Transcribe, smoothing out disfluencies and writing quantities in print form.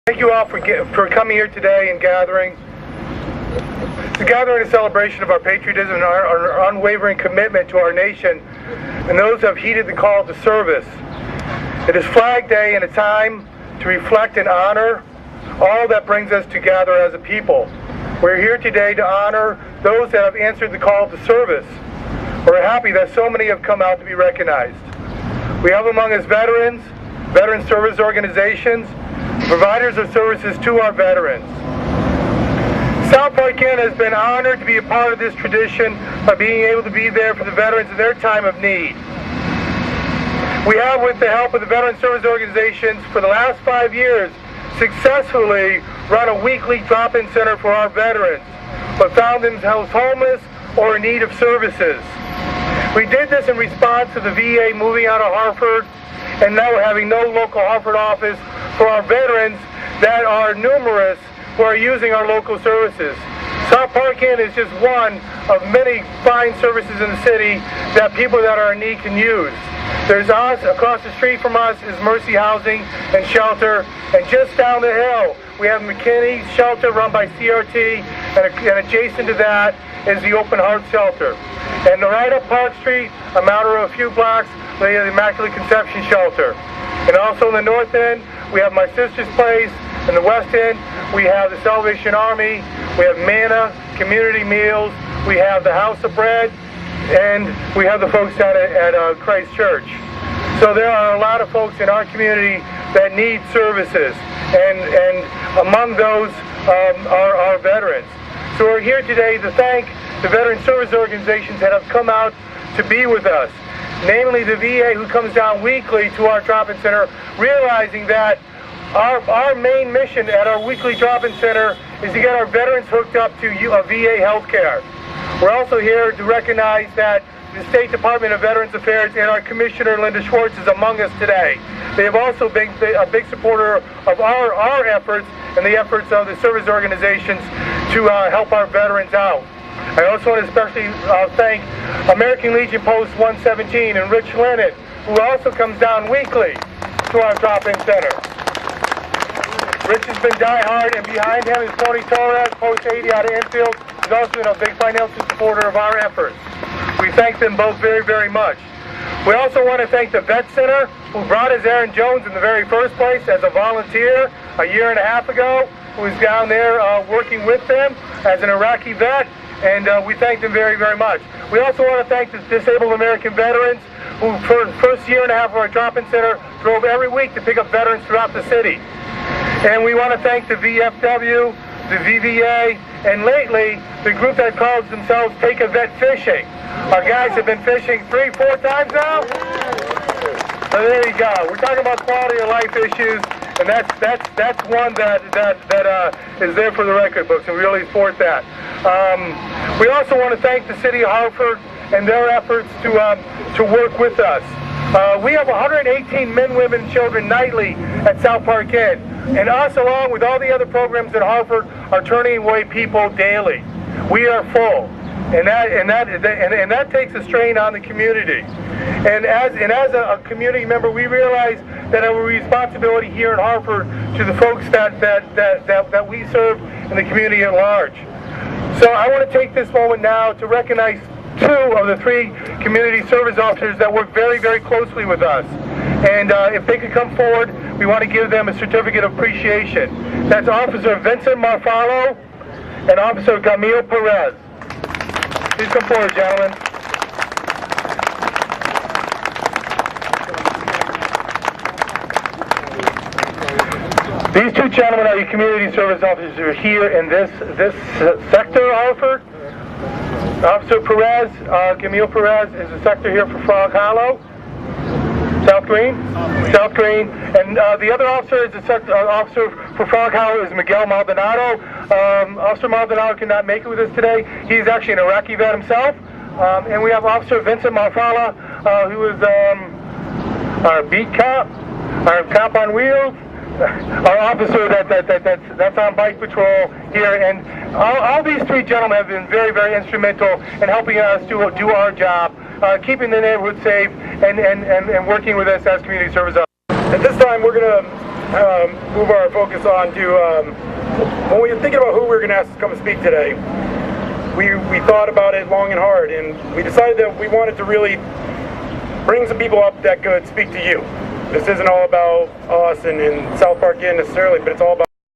Thank you all for coming here today and gathering. To gather in a celebration of our patriotism and our unwavering commitment to our nation and those who have heeded the call to service. It is Flag Day and a time to reflect and honor all that brings us together as a people. We're here today to honor those that have answered the call to service. We're happy that so many have come out to be recognized. We have among us veterans, veteran service organizations, providers of services to our veterans. South Park Inn has been honored to be a part of this tradition by being able to be there for the veterans in their time of need. We have, with the help of the veteran service organizations, for the last 5 years, successfully run a weekly drop-in center for our veterans who found themselves homeless or in need of services. We did this in response to the VA moving out of Hartford and now having no local Hartford office for our veterans that are numerous who are using our local services. South Park Inn is just one of many fine services in the city that people that are in need can use. There's us, across the street from us is Mercy Housing and Shelter, and just down the hill we have McKinney Shelter run by CRT, and adjacent to that is the Open Heart Shelter. And right up Park Street, a matter of a few blocks, lay the Immaculate Conception Shelter. And also in the north end, we have My Sister's Place. In the west end, we have the Salvation Army, we have Manna, Community Meals, we have the House of Bread, and we have the folks down at Christ Church. So there are a lot of folks in our community that need services, and among those are our veterans. So we're here today to thank the veteran service organizations that have come out to be with us, namely the VA, who comes down weekly to our drop-in center, realizing that our main mission at our weekly drop-in center is to get our veterans hooked up to VA health care. We're also here to recognize that the State Department of Veterans Affairs and our Commissioner Linda Schwartz is among us today. They have also been a big supporter of our efforts and the efforts of the service organizations to help our veterans out. I also want to especially thank American Legion Post 117 and Rich Lennon, who also comes down weekly to our drop-in center. Rich has been die-hard, and behind him is Tony Torres, Post 80 out of Enfield. He's also been a big financial supporter of our efforts. We thank them both very, very much. We also want to thank the Vet Center, who brought us Aaron Jones in the very first place as a volunteer a year and a half ago, who is down there working with them as an Iraqi vet, and we thank them very, very much. We also want to thank the Disabled American Veterans, who for the first year and a half of our drop-in center drove every week to pick up veterans throughout the city. And we want to thank the VFW, the VVA, and lately, the group that calls themselves Take a Vet Fishing. Our guys have been fishing 3-4 times now. So there you go. We're talking about quality of life issues, and that's one that is there for the record books, and we really support that. We also want to thank the City of Hartford and their efforts to work with us. We have 118 men, women, and children nightly at South Park Inn. And us, along with all the other programs at Hartford, are turning away people daily. We are full, and that takes a strain on the community. And as a community member, we realize that our responsibility here in Hartford to the folks that we serve in the community at large. So I want to take this moment now to recognize 2 of the 3 community service officers that work very, very closely with us. And if they could come forward, we want to give them a certificate of appreciation. That's Officer Vincent Marfalo and Officer Camille Perez. Please come forward, gentlemen. These 2 gentlemen are your community service officers who are here in this sector of Hartford. Officer Perez, Camille Perez, is a sector here for Frog Hollow. South Green? South Green. And the other officer is officer for Frog Hollow is Miguel Maldonado. Officer Maldonado cannot make it with us today. He's actually an Iraqi vet himself. And we have Officer Vincent Marfala, who is our beat cop, our cop on wheels, our officer that's on bike patrol here. And all these 3 gentlemen have been very, very instrumental in helping us do our job, keeping the neighborhood safe, and working with us as community service officers. At this time, we're going to move our focus on to when we were thinking about who we were going to ask to come and speak today. We thought about it long and hard, and we decided that we wanted to really bring some people up that could speak to you. This isn't all about us and South Park Inn necessarily, but it's all about